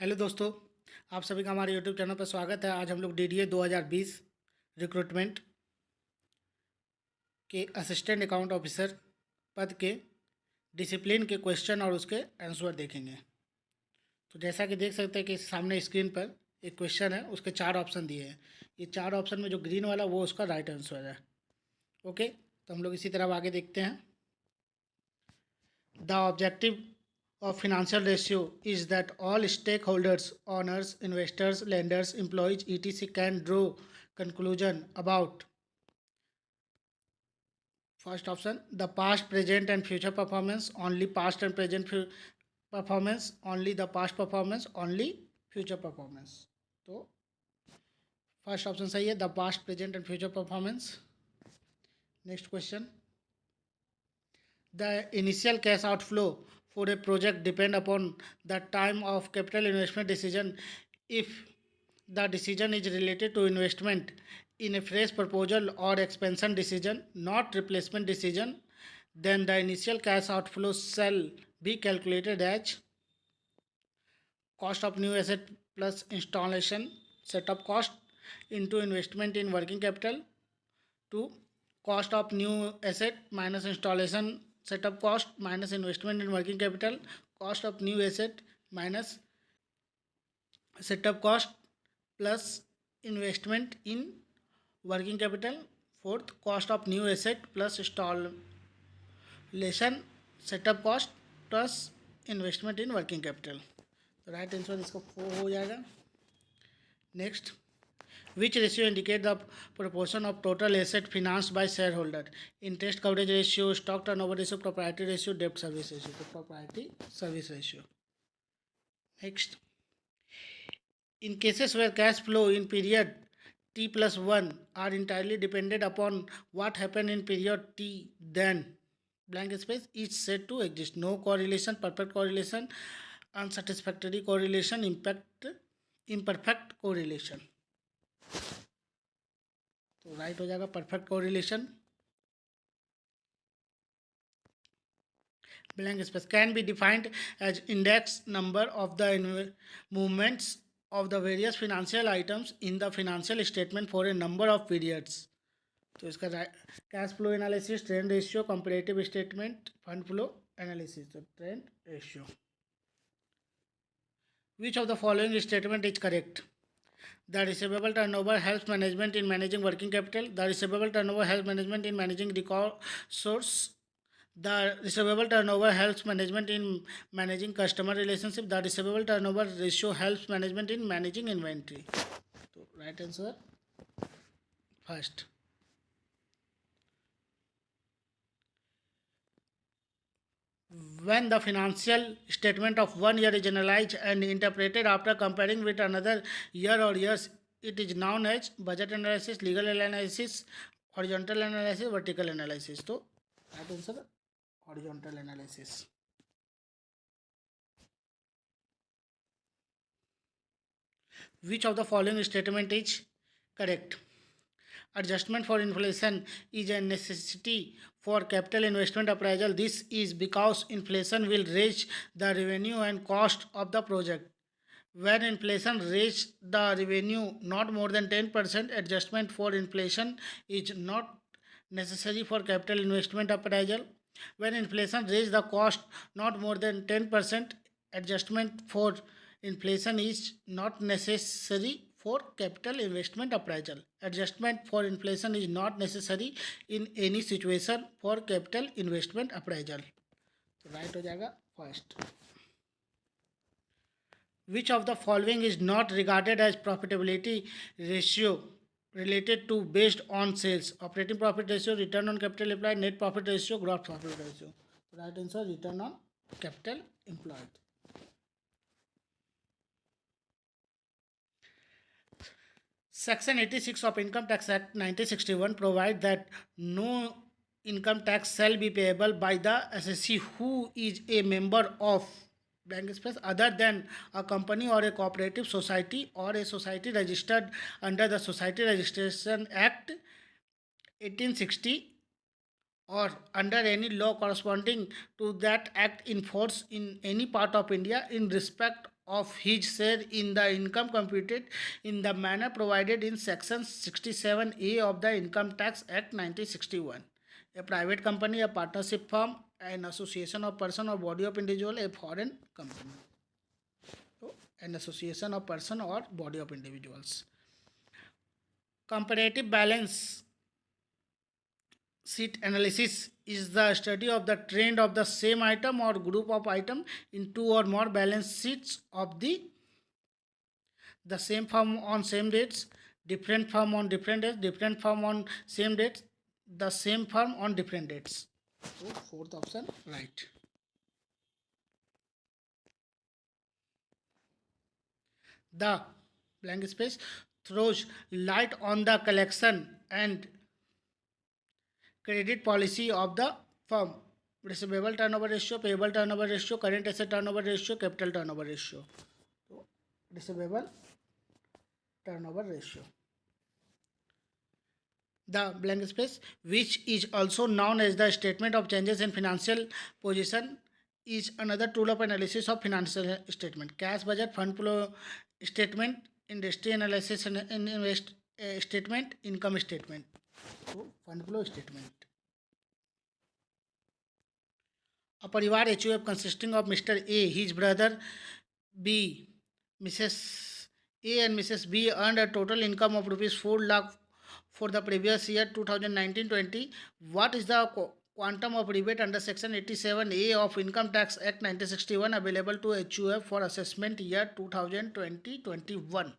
Hello दोस्तों, आप सभी का हमारे यूट्यूब चैनल पर स्वागत है। आज हम लोग DDA 2020 रिक्रूटमेंट के असिस्टेंट अकाउंट ऑफिसर पद के डिसिप्लिन के क्वेश्चन और उसके आंसर देखेंगे। तो जैसा कि देख सकते हैं कि सामने स्क्रीन पर एक क्वेश्चन है, उसके 4 ऑप्शन दिए हैं। ये 4 ऑप्शन में जो ग्रीन वाला वो उसका राइट आंसर है। ओके, तो हम लोग इसी तरह आगे देखते हैं। The objective of financial ratio is that all stakeholders, owners, investors, lenders, employees, etc. can draw conclusion about first option the past, present and future performance, only past and present performance, only the past performance, only future performance. तो first option सही है, the past present and future performance. Next question, the initial cash outflow for a project depend upon the time of capital investment decision. If the decision is related to investment in a fresh proposal or expansion decision, not replacement decision, then the initial cash outflow shall be calculated as cost of new asset plus installation setup cost into investment in working capital. 2. Cost of new asset minus installation setup cost minus investment in working capital. Cost of new asset minus setup cost plus investment in working capital. Fourth, cost of new asset plus installation setup cost plus investment in working capital. तो right answer इसका 4 हो जाएगा। Next, which ratio indicate the proportion of total asset financed by shareholder? Interest coverage ratio, stock turnover ratio, propriety ratio, debt service ratio. तो propriety service ratio. Next, in cases where cash flow in period t plus 1 are entirely dependent upon what happened in period t, then blank space is said to exist. No correlation, perfect correlation, unsatisfactory correlation, imperfect correlation. तो right हो जाएगा perfect correlation. blank space can be defined as index number of the movements of the various financial items in the financial statement for a number of periods. तो इसका cash flow analysis, trend ratio, comparative statement, fund flow analysis. तो trend ratio. Which of the following statement is correct? The receivable turnover helps management in managing working capital. The receivable turnover helps management in managing resource. The receivable turnover helps management in managing customer relationship. The receivable turnover ratio helps management in managing inventory. So right answer first. When the financial statement of one year is analyzed and interpreted after comparing with another year or years, it is known as budget analysis, legal analysis, horizontal analysis, vertical analysis. तो right answer horizontal analysis. Which of the following statement is correct? Adjustment for inflation is a necessity for capital investment appraisal. This is because inflation will raise the revenue and cost of the project. When inflation raises the revenue not more than 10%, adjustment for inflation is not necessary for capital investment appraisal. When inflation raises the cost not more than 10%, adjustment for inflation is not necessary for capital investment appraisal. Adjustment for inflation is not necessary in any situation for capital investment appraisal. तो right हो जाएगा first. Which of the following is not regarded as profitability ratio related to based on sales? Operating profit ratio, return on capital employed, net profit ratio, gross profit ratio. Right answer return on capital employed. Section 86 of Income Tax Act 1961 provides that no income tax shall be payable by the assessee who is a member of blank space other than a company or a cooperative society or a society registered under the Society Registration Act 1860 or under any law corresponding to that act in force in any part of India in respect of his share in the income computed in the manner provided in section 67A of the Income Tax Act 1961. A private company, a partnership firm, an association of person or body of individual, a foreign company. So, an association of person or body of individuals. Comparative balance sheet analysis is the study of the trend of the same item or group of item in two or more balance sheets of the same firm on same dates, different firm on different dates, different firm on same dates, the same firm on different dates. So fourth option right. The blank space throws light on the collection and credit policy of the firm. Receivable turnover ratio, payable turnover ratio, current asset turnover ratio, capital turnover ratio. So, receivable turnover ratio. The blank space, which is also known as the statement of changes in financial position, is another tool of analysis of financial statement. Cash budget, fund flow statement, industry analysis and invest statement, income statement. So, fund flow statement. A parivar HUF consisting of Mr. A, his brother B, Mrs. A and Mrs. B earned a total income of rupees 4 lakh for the previous year 2019-20. What is the quantum of rebate under section 87A of Income Tax Act 1961 available to HUF for assessment year 2020-21?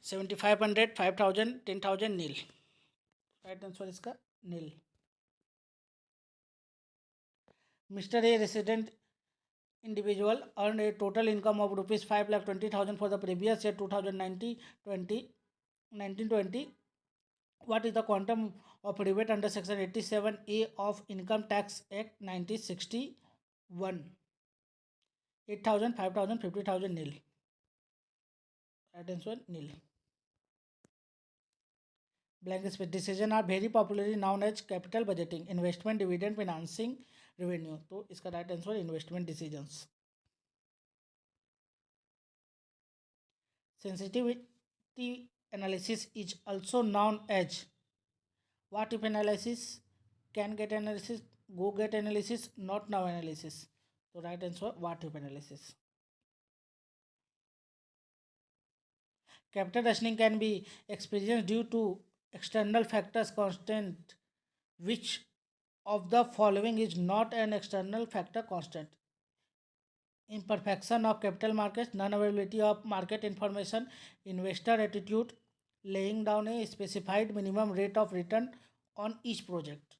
7500, 5000, 10,000 nil. Right answer is nil. Mr. A resident individual earned a total income of rupees 5,20,000 for the previous year 2019-20. What is the quantum of rebate under section 87A of Income Tax Act 1961? 8,000, 5,000, 50,000 nil. Right answer nil. Blank space decision are very popularly known as capital budgeting, investment, dividend, financing, revenue. तो इसका right answer investment decisions. Sensitivity analysis is also known as what if analysis, can get analysis, go get analysis, not now analysis. So right answer what if analysis. Capital rationing can be experienced due to external factors constant. Which of the following is not an external factor constant? Imperfection of capital markets, non-availability of market information, investor attitude, laying down a specified minimum rate of return on each project.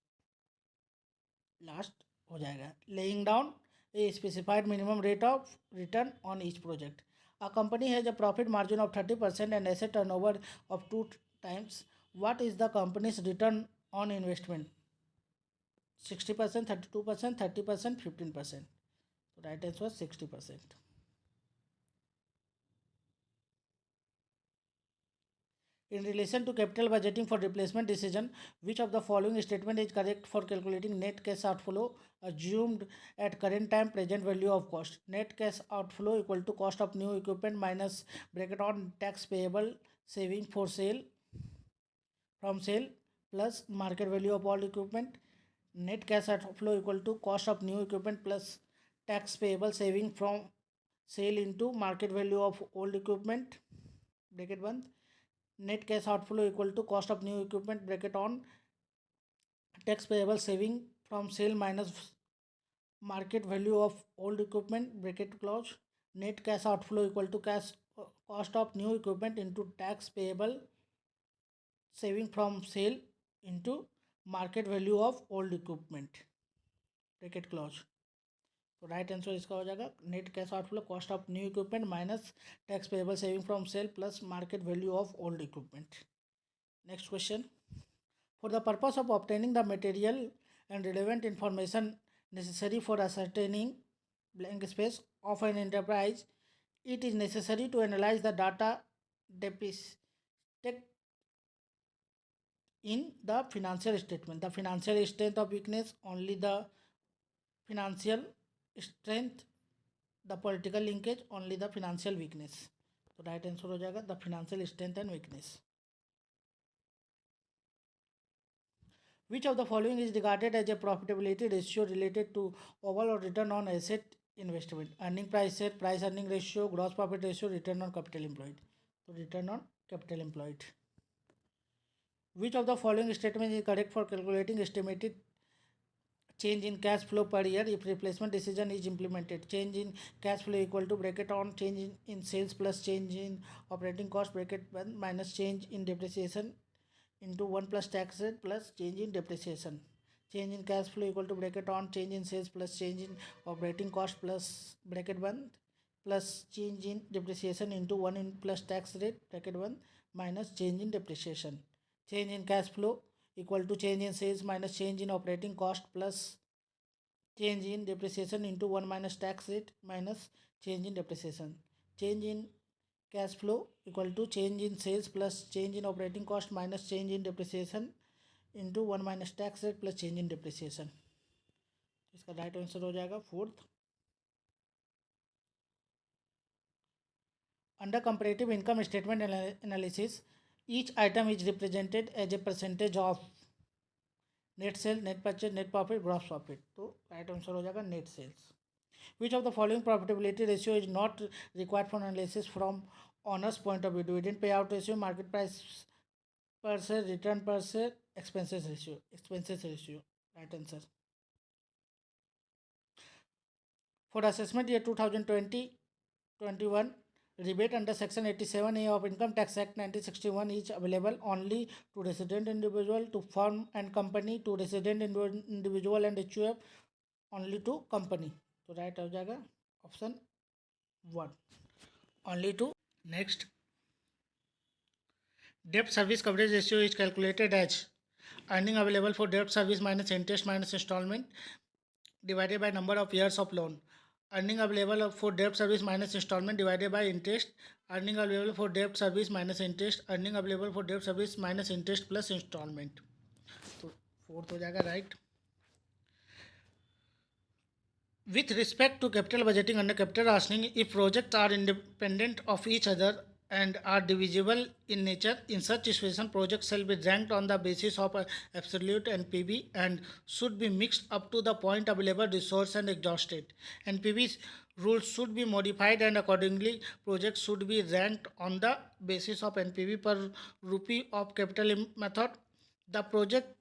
Last हो जाएगा laying down a specified minimum rate of return on each project. A company has a profit margin of 30% and asset turnover of 2 times. What is the company's return on investment? 60%, 32%, 30%, 15%. So right answer was 60%. In relation to capital budgeting for replacement decision, which of the following statement is correct for calculating net cash outflow assumed at current time present value of cost? Net cash outflow equal to cost of new equipment minus bracket on tax payable saving for sale from sale plus market value of all equipment. Net cash outflow equal to cost of new equipment plus tax payable saving from sale into market value of old equipment bracket 1. Net cash outflow equal to cost of new equipment bracket on tax payable saving from sale minus market value of old equipment bracket close. Net cash outflow equal to cash cost of new equipment into tax payable saving from sale into market value of old equipment bracket close. तो right answer इसका हो जाएगा net cash outflow cost of new equipment minus tax payable saving from sale plus market value of old equipment. Next question. For the purpose of obtaining the material and relevant information necessary for ascertaining blank space of an enterprise, it is necessary to analyze the data depicted in the financial statement. The financial strength of weakness, only the financial strength the political linkage, only the financial weakness. तो right answer हो जाएगा the financial strength and weakness. Which of the following is regarded as a profitability ratio related to overall return on asset investment? Earning price share, price earning ratio, gross profit ratio, return on capital employed. So return on capital employed. Which of the following statements is correct for calculating estimated change in cash flow per year if replacement decision is implemented? Change in cash flow equal to bracket on change in sales plus change in operating cost bracket 1 minus change in depreciation into 1 plus tax rate plus change in depreciation. Change in cash flow equal to bracket on change in sales plus change in operating cost plus bracket 1 plus change in depreciation into 1 in plus tax rate bracket 1 minus change in depreciation. Change in cash flow equal to change in sales minus change in operating cost plus change in depreciation into 1 minus tax rate minus change in depreciation. Change in cash flow equal to change in sales plus change in operating cost minus change in depreciation into 1 minus tax rate plus change in depreciation. इसका right answer हो जाएगा fourth. Under comparative income statement analysis each item is represented as a percentage of net sale, net purchase, net profit, gross profit. तो right answer हो जाएगा net sales. Which of the following profitability ratio is not required for analysis from owner's point of view? Dividend payout ratio, market price per share, return per share, expenses ratio. Expenses ratio. Right answer. For assessment year 2020-21, rebate under section 87A of Income Tax Act 1961 is available only to resident individual, to firm and company, to resident individual and HUF, only to company. तो right हो जाएगा option 1, only to. Next, debt service coverage ratio is calculated as earning available for debt service minus interest minus installment divided by number of years of loan. Earning available for debt service minus installment divided by interest. Earning available for debt service minus interest. Earning available for debt service minus interest plus installment. तो fourth हो जाएगा right. With respect to capital budgeting under capital rationing, if projects are independent of each other and are divisible in nature, in such situation, projects shall be ranked on the basis of absolute NPV and should be mixed up to the point available resource and exhausted. NPV rules should be modified and accordingly, projects should be ranked on the basis of NPV per rupee of capital method. The project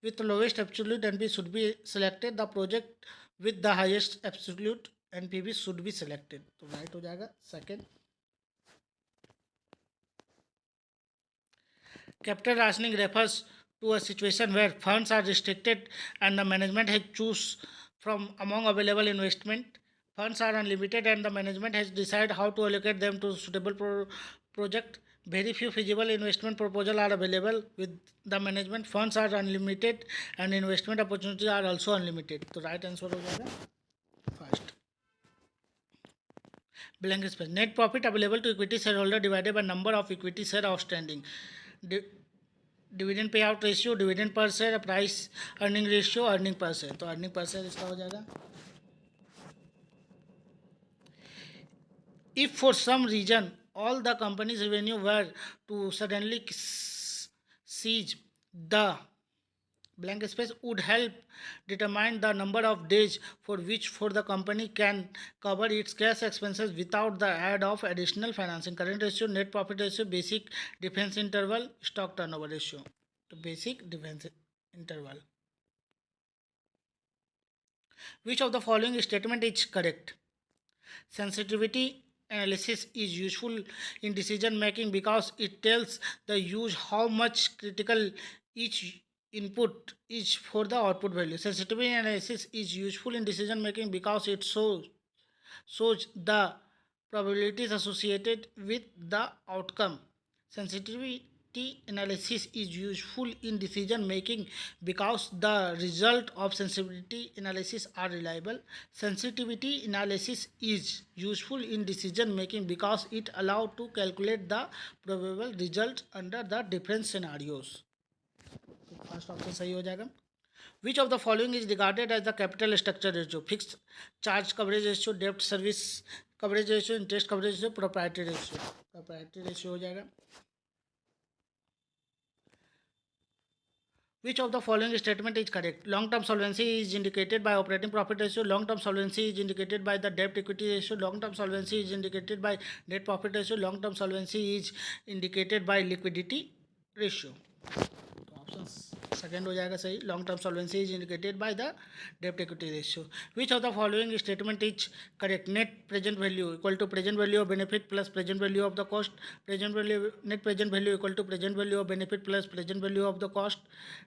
with lowest absolute NPV should be selected. The project with the highest absolute NPV should be selected. तो right हो जाएगा second. Capital rationing refers to a situation where funds are restricted and the management has choose from among available investment. Funds are unlimited and the management has decided how to allocate them to suitable project. Very few feasible investment proposals are available with the management. Funds are unlimited and investment opportunities are also unlimited. तो right answer हो जाएगा first. Blank space. Net profit available to equity shareholder divided by number of equity share outstanding. Dividend pay out ratio, dividend per share, price earning ratio, earning per share. तो earning per share इसका हो जाएगा। If for some reason all the company's revenue were to suddenly seize the blank space would help determine the number of days for which for the company can cover its cash expenses without the aid of additional financing. Current ratio, net profit ratio, basic defense interval, stock turnover ratio. तो basic defense interval. Which of the following statement is correct? Sensitivity analysis is useful in decision making because it tells the user how much critical each input is for the output value. Sensitivity analysis is useful in decision making because it shows the probabilities associated with the outcome. Sensitivity analysis is useful in decision making because the result of sensitivity analysis are reliable. Sensitivity analysis is useful in decision making because it allows to calculate the probable results under the different scenarios. First option सही हो जाएगा। Which of the following is regarded as the capital structure ratio? Fixed charge coverage ratio, debt service coverage ratio, interest coverage ratio, proprietary ratio. proprietary ratio हो जाएगा. Which of the following statement is correct? Long-term solvency is indicated by operating profit ratio. Long-term solvency is indicated by the debt equity ratio. Long-term solvency is indicated by net profit ratio. Long-term solvency is indicated by liquidity ratio. Option second हो जाएगा सही. Long term solvency is indicated by the डेप्ट equity ratio. Which of the following statement is correct? Net present value equal to present value of benefit plus present value of the cost. Present value net present value equal to present value of benefit plus present value of the cost.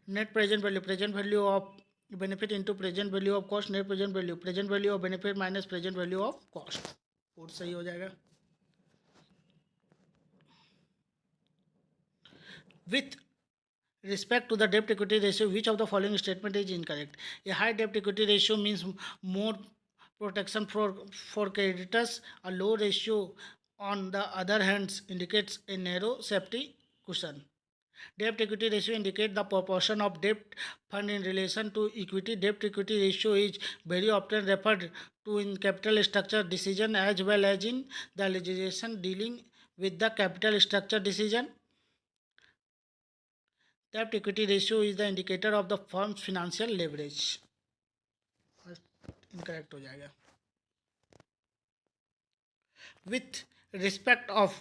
Net present value of benefit into present value of cost. Net present value of benefit minus present value of cost. Fourth सही हो जाएगा. With respect to the debt equity ratio, which of the following statement is incorrect? A high debt equity ratio means more protection for creditors. A low ratio, on the other hand, indicates a narrow safety cushion. Debt equity ratio indicates the proportion of debt fund in relation to equity. Debt equity ratio is very often referred to in capital structure decision as well as in the legislation dealing with the capital structure decision. Debt equity ratio is the indicator of the firm's financial leverage. First incorrect हो जाएगा. With respect of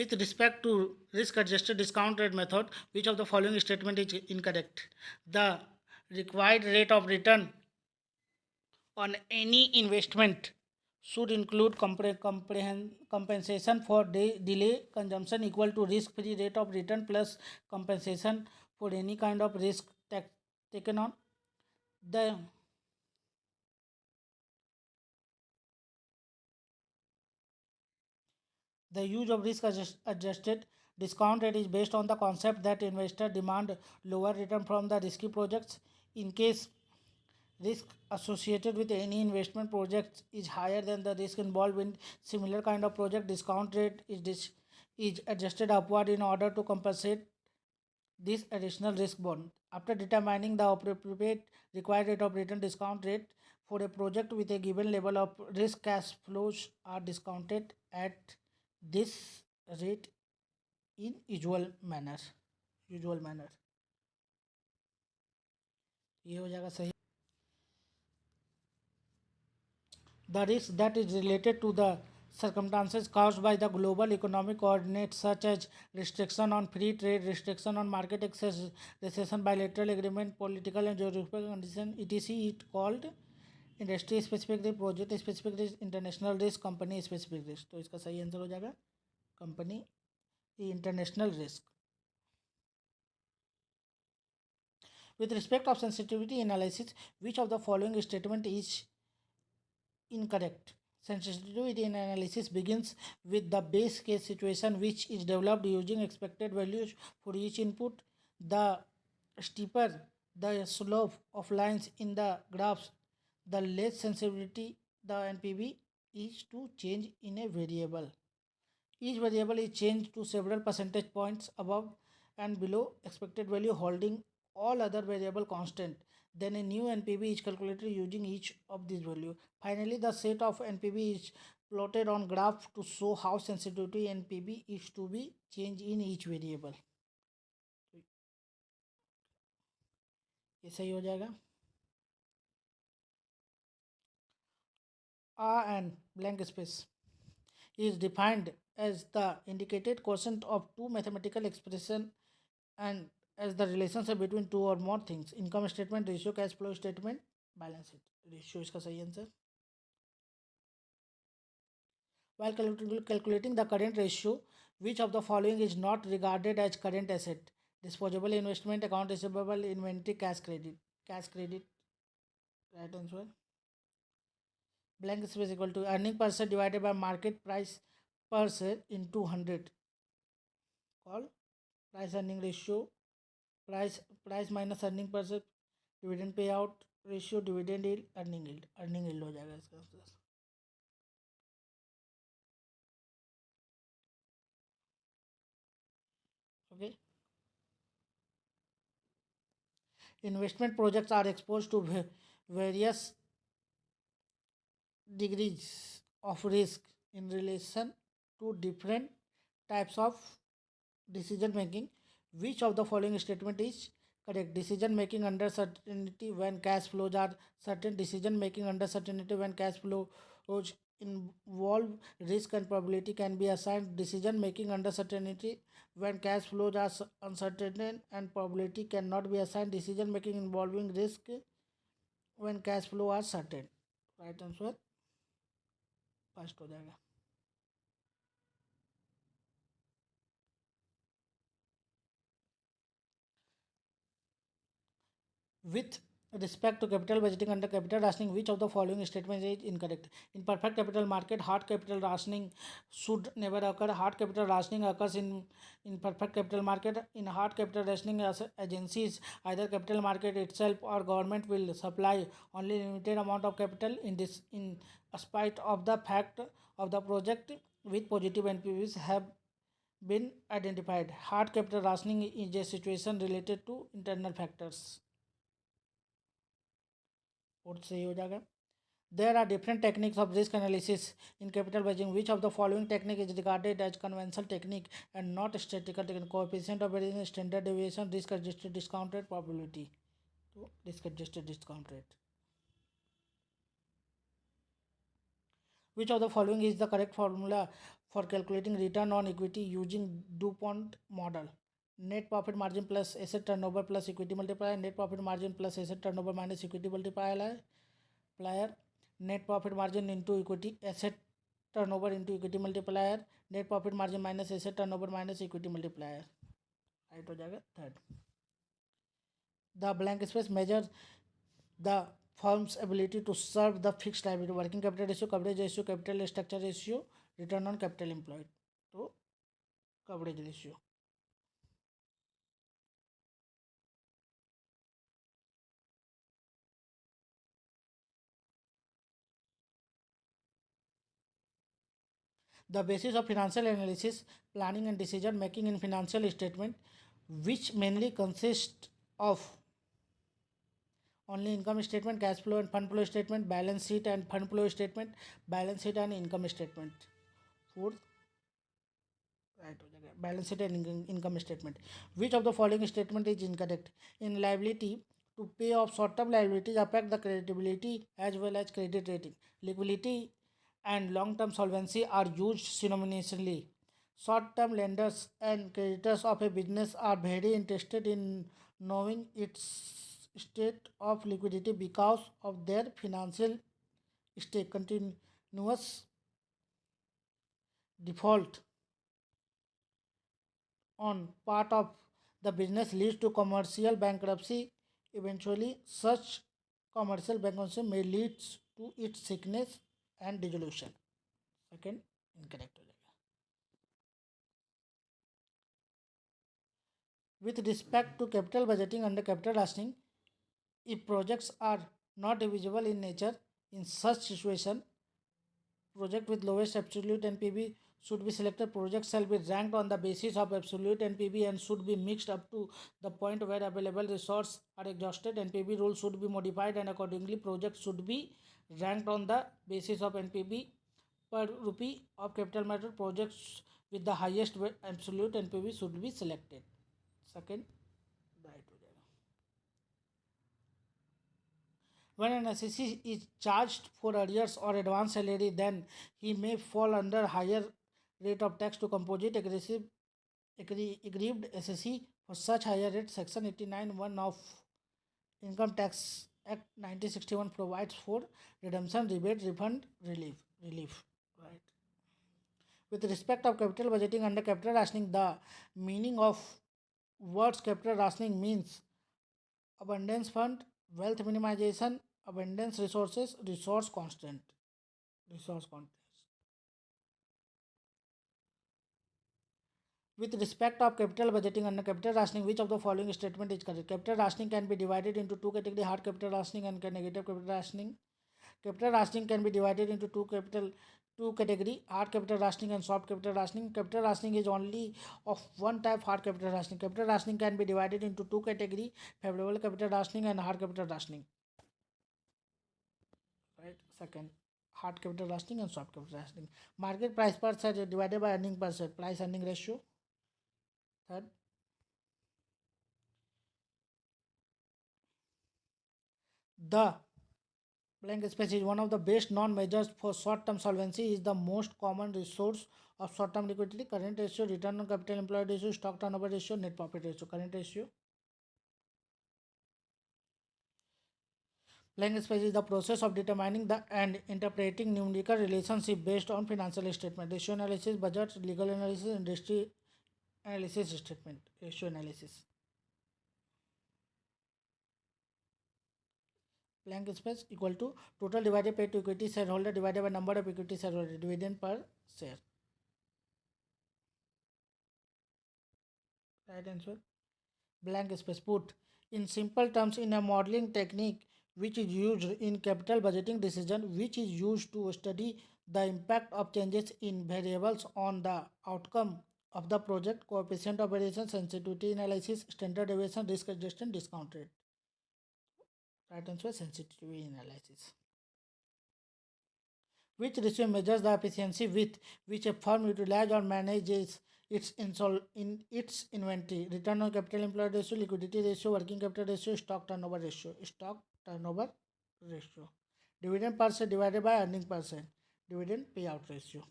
with respect to risk adjusted discount rate method, which of the following statement is incorrect? The required rate of return on any investment should include compensation for delay consumption equal to risk free rate of return plus compensation for any kind of risk taken on. The use of risk adjusted discount rate is based on the concept that investors demand lower return from the risky projects. In case risk associated with any investment project is higher than the risk involved in similar kind of project, discount rate is adjusted upward in order to compensate this additional risk borne. After determining the appropriate required rate of return, discount rate for a project with a given level of risk, cash flows are discounted at this rate in usual manner. ये हो जाएगा सही. The risk that is related to the circumstances caused by the global economic coordinates such as restriction on free trade, restriction on market access, recession, bilateral agreement, political and geographical condition, etc. It called industry specific risk, project specific risk, international risk, company specific risk. तो इसका सही answer हो जाएगा company international risk. With respect of sensitivity analysis, which of the following statement is incorrect? Sensitivity analysis begins with the base case situation which is developed using expected values for each input. The steeper the slope of lines in the graphs, the less sensitivity the NPV is to change in a variable. Each variable is changed to several percentage points above and below expected value, holding all other variable constant. Then a new NPV is calculated using each of these values. Finally, the set of NPV is plotted on graph to show how sensitivity NPV is to be changed in each variable. ये सही हो जाएगा. And blank space is defined as the indicated quotient of two mathematical expression and as the relationship between two or more things. Income statement, ratio, cash flow statement, balance sheet. Ratio इसका सही answer. While calculating the current ratio, which of the following is not regarded as current asset? Disposable investment, account receivable, inventory, cash credit. Cash credit. Right answer. Blank space equal to earning per share divided by market price per share into 100. Call price earning ratio. Price minus earning per share. Dividend pay out ratio, dividend yield, earning yield हो जाएगा इसका answer. Okay. Investment projects are exposed to various degrees of risk in relation to different types of decision making. Which of the following statement is correct? Decision making under certainty when cash flows are certain. Decision making under certainty when cash flows involve risk and probability can be assigned. Decision making under certainty when cash flows are uncertain and probability cannot be assigned. Decision making involving risk when cash flow are certain. Right answer first हो जाएगा. With respect to capital budgeting under capital rationing, which of the following statements is incorrect? In perfect capital market, hard capital rationing should never occur. Hard capital rationing occurs in perfect capital market. In hard capital rationing, agencies, either capital market itself or government, will supply only limited amount of capital. In spite of the fact of the project with positive NPVs have been identified. Hard capital rationing is a situation related to internal factors. और सही हो जाएगा. There are different techniques of risk analysis in capital budgeting. Which of the following technique is regarded as conventional technique and not statistical technique? Coefficient of variance, standard deviation, risk adjusted discount rate, probability. So risk adjusted discount rate. Which of the following is the correct formula for calculating return on equity using DuPont model? Net profit margin plus asset turnover plus equity multiplier. Net profit margin plus asset turnover minus equity multiplier. Net profit margin into equity asset turnover into equity multiplier. Net profit margin minus asset turnover minus equity multiplier. Right हो जाएगा. Third, the blank space measure the firm's ability to serve the fixed liability. Working capital ratio, coverage ratio, capital structure ratio, return on capital employed. तो coverage ratio. The basis of financial analysis, planning and decision making in financial statement, which mainly consist of only income statement, cash flow and fund flow statement, balance sheet and fund flow statement, balance sheet and income statement. Fourth, right हो जाएगा, balance sheet and income statement. Which of the following statement is incorrect? In liability, to pay off short-term liabilities affect the creditability as well as credit rating. Liquidity and long-term solvency are used synonymously. Short-term lenders and creditors of a business are very interested in knowing its state of liquidity because of their financial state. Continuous default on part of the business leads to commercial bankruptcy. Eventually, such commercial bankruptcy may lead to its sickness and dissolution. Second, incorrect हो जाएगा. With respect to capital budgeting under capital rationing, if projects are not divisible in nature, in such situation, project with lowest absolute NPV should be selected. Projects shall be ranked on the basis of absolute NPV and should be mixed up to the point where available resources are exhausted. NPV rules should be modified and accordingly projects should be ranked on the basis of NPV per rupee of capital matter. Projects with the highest absolute NPV should be selected. Second, right हो जाएगा. When an assessee is charged for arrears or advance salary, then he may fall under higher rate of tax to composite aggrieved assessee. For such higher rate, Section 89(1) of Income Tax Act 1961 provides for redemption, rebate, refund, relief. Right. With respect of capital budgeting under capital rationing, the meaning of words capital rationing means abundance fund, wealth minimization, abundance resources, resource constant. With respect of capital budgeting under capital rationing, which of the following statement is correct? Capital rationing can be divided into two categories: hard capital rationing and negative capital rationing. Capital rationing can be divided into two category: hard capital rationing and soft capital rationing. Capital rationing is only of one type, hard capital rationing. Capital rationing can be divided into two category: favorable capital rationing and hard capital rationing. Right. Second, hard capital rationing and soft capital rationing. Market price per share divided by earning per share, price earning ratio. Third, the blank space is one of the best non-measures for short-term solvency, is the most common resource of short-term liquidity. Current ratio, return on capital employed ratio, stock turnover ratio, net profit ratio. Current ratio. Blank space is the process of determining the and interpreting numerical relationship based on financial statement. Ratio analysis, budget, legal analysis, industry analysis statement. Ratio analysis. Blank space equal to total divided paid to equity shareholder divided by number of equity shareholder, dividend per share. Right answer. Blank space put in simple terms in a modeling technique which is used in capital budgeting decision, which is used to study the impact of changes in variables on the outcome of the project, coefficient of variation, sensitivity analysis, standard deviation, risk adjustment, discount rate. Right answer, sensitivity analysis. Which ratio measures the efficiency with which a firm utilizes or manages in its inventory? Return on capital employed ratio, liquidity ratio, working capital ratio, stock turnover ratio. Stock turnover ratio. Dividend per share divided by earning per share. Dividend payout ratio.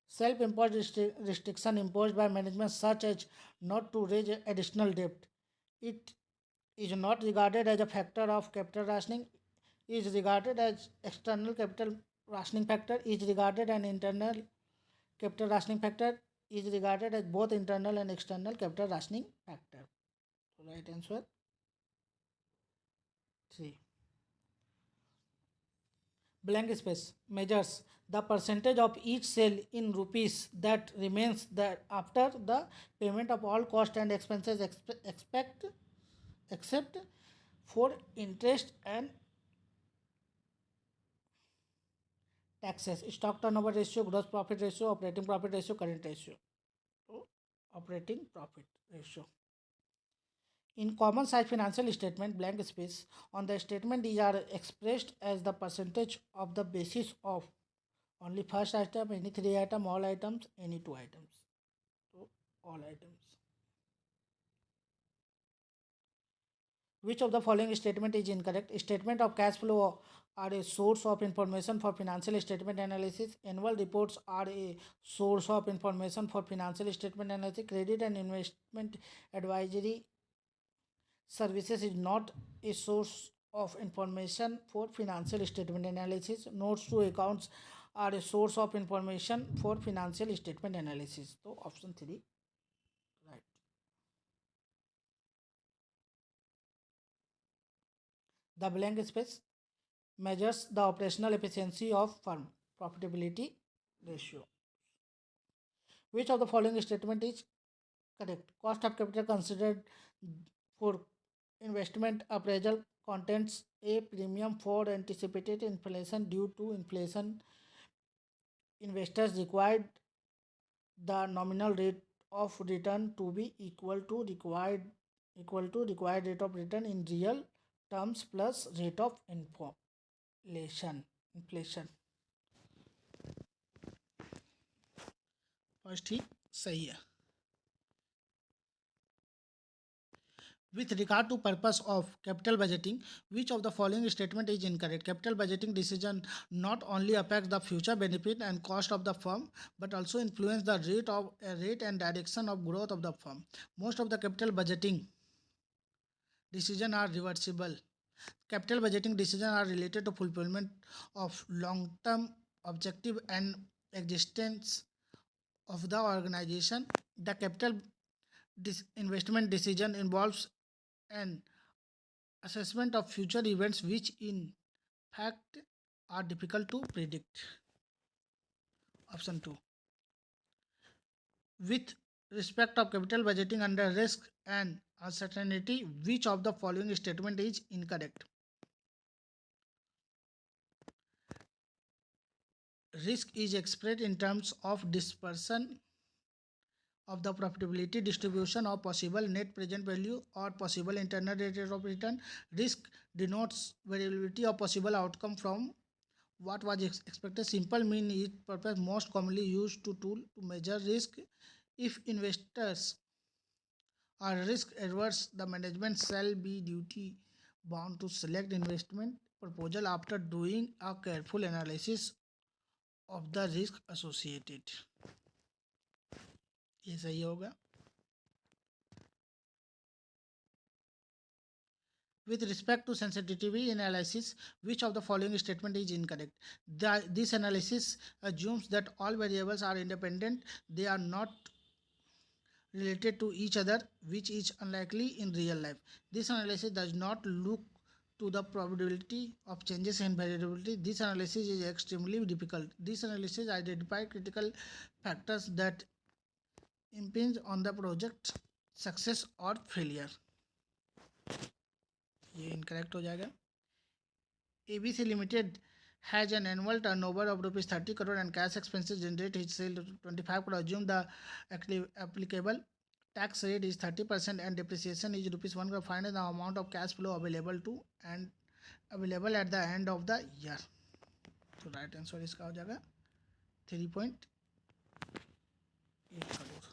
Self-imposed restriction imposed by management, such as not to raise additional debt. It is not regarded as a factor of capital rationing, is regarded as external capital rationing factor, is regarded an internal capital rationing factor, is regarded as both internal and external capital rationing factor. Right answer 3. Blank space measures the percentage of each sale in rupees that remains that after the payment of all cost and expenses except for interest and taxes. Stock turnover ratio, gross profit ratio, operating profit ratio, current ratio. So, operating profit ratio. In common size financial statement, blank space on the statement, these are expressed as the percentage of the basis of only first item, any three item, all items, any two items. So all items. Which of the following statement is incorrect? Statement of cash flow are a source of information for financial statement analysis. Annual reports are a source of information for financial statement analysis. Credit and investment advisory services is not a source of information for financial statement analysis. Notes to accounts are a source of information for financial statement analysis. So option 3 right. The blank space measures the operational efficiency of firm. Profitability ratio. Which of the following statement is correct? Cost of capital considered for investment appraisal contains a premium for anticipated inflation. Due to inflation, investors required the nominal rate of return to be equal to required rate of return in real terms plus rate of inflation. First ही सही है. With regard to purpose of capital budgeting, which of the following statement is incorrect? Capital budgeting decision not only affects the future benefit and cost of the firm, but also influence the rate and direction of growth of the firm. Most of the capital budgeting decisions are reversible. Capital budgeting decisions are related to fulfillment of long-term objective and existence of the organization. The capital investment decision involves an assessment of future events which in fact are difficult to predict. Option 2. With respect of capital budgeting under risk and uncertainty, which of the following statement is incorrect? Risk is expressed in terms of dispersion of the profitability distribution of possible net present value or possible internal rate of return. Risk denotes variability of possible outcome from what was expected. Simple mean is purpose most commonly used to tool to measure risk. If investors are risk averse, the management shall be duty bound to select investment proposal after doing a careful analysis of the risk associated. ये सही होगा. With respect to sensitivity analysis, which of the following statement is incorrect? This analysis assumes that all variables are independent. They are not related to each other, which is unlikely in real life. This analysis does not look to the probability of changes in variability. This analysis is extremely difficult. This analysis identifies critical factors that impinge on the project success or failure. ये incorrect हो जाएगा. ABC Limited has an annual turnover of rupees 30 crore and cash expenses generate his sale 25 crore. Assume the applicable tax rate is 30% and depreciation is rupees 1 crore. Find the amount of cash flow available to and available at the end of the year. तो right answer इसका हो जाएगा 3.8 crore.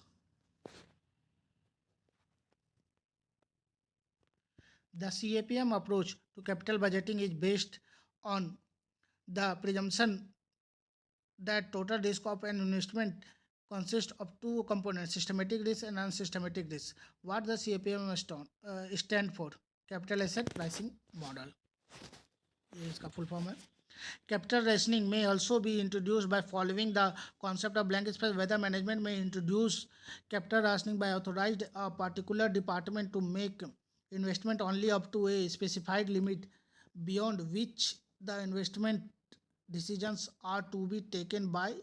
The CAPM approach to capital budgeting is based on the presumption that total risk of an investment consists of two components, systematic risk and unsystematic risk. What the CAPM stand for? Capital Asset Pricing Model. ये इसका full form है. Capital rationing may also be introduced by following the concept of blank space. Whether management may introduce capital rationing by authorized a particular department to make investment only up to a specified limit, beyond which the investment decisions are to be taken by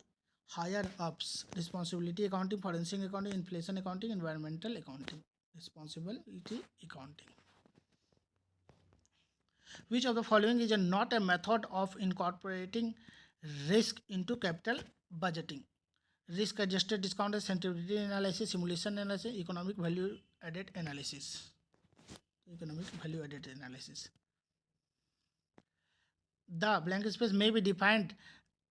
higher ups. Responsibility accounting, forensic accounting, inflation accounting, environmental accounting. Responsibility accounting. Which of the following is not a method of incorporating risk into capital budgeting? Risk adjusted discounted sensitivity analysis, simulation analysis, economic value added analysis. Economic value added analysis. The blank space may be defined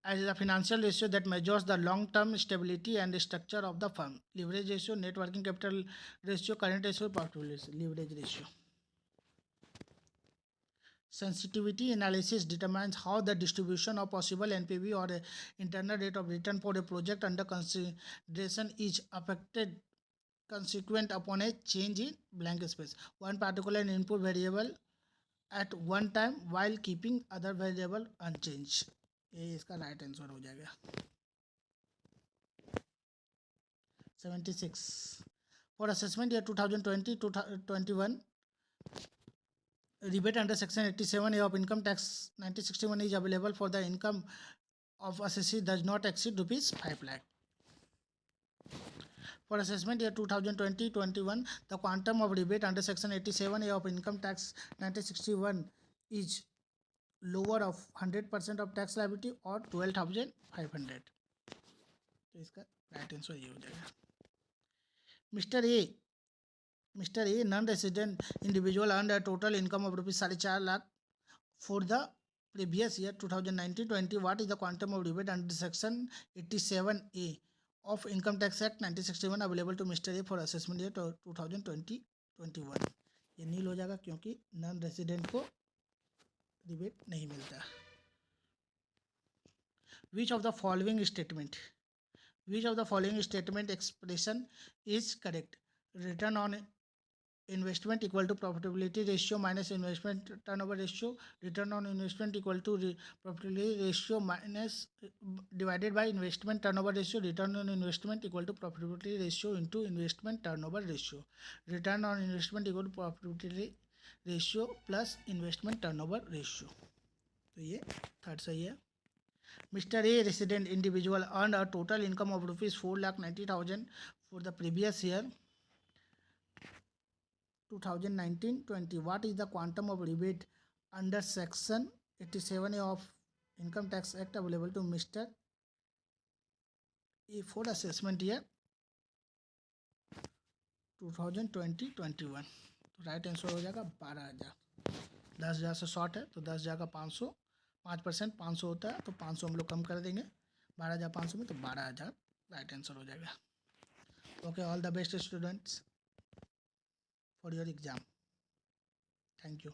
as a financial ratio that measures the long-term stability and the structure of the firm. Leverage ratio, net working capital ratio, current ratio, profitability ratio. Leverage ratio. Sensitivity analysis determines how the distribution of possible NPV or internal rate of return for a project under consideration is affected consequent upon a change in blank space. One particular input variable at one time while keeping other variable unchanged. ये इसका right answer हो जाएगा. 76. For assessment year 2020-21, rebate under section 87A of income tax 1961 is available for the income of assessee does not exceed rupees 5 lakh. For assessment year 2020-21, the quantum of rebate under section 87A of income tax 1961 is lower of 100% of tax liability or 12,500. तो इसका right answer ये हो जाएगा. Mr. A, non-resident individual earned a total income of rupees 4.5 lakh for the previous year 2019-20. What is the quantum of rebate under section 87A of Income Tax Act 1961 available to Mr. A for assessment year 2020-21? ये नील हो जाएगा क्योंकि non resident को rebate नहीं मिलता. Which of the following statement expression is correct? Return on investment equal to profitability ratio minus investment turnover ratio. Return on investment equal to profitability ratio minus divided by investment turnover ratio. Return on investment equal to profitability ratio into investment turnover ratio. Return on investment equal to profitability ratio plus investment turnover ratio. तो ये third सही है. Mr. A, resident individual, earned a total income of rupees 4,90,000 for the previous year 2019-20. What is the quantum of rebate under section 87A of Income Tax Act available to Mr. ये for assessment year 2020-21। तो right answer हो जाएगा 12,000। 10,000 से short है तो 10,000 का 500, 5% 500 होता है तो 500 हम लोग कम कर देंगे 12,500 में, तो 12,000 राइट आंसर हो जाएगा। Okay, all the best students for your exam. Thank you.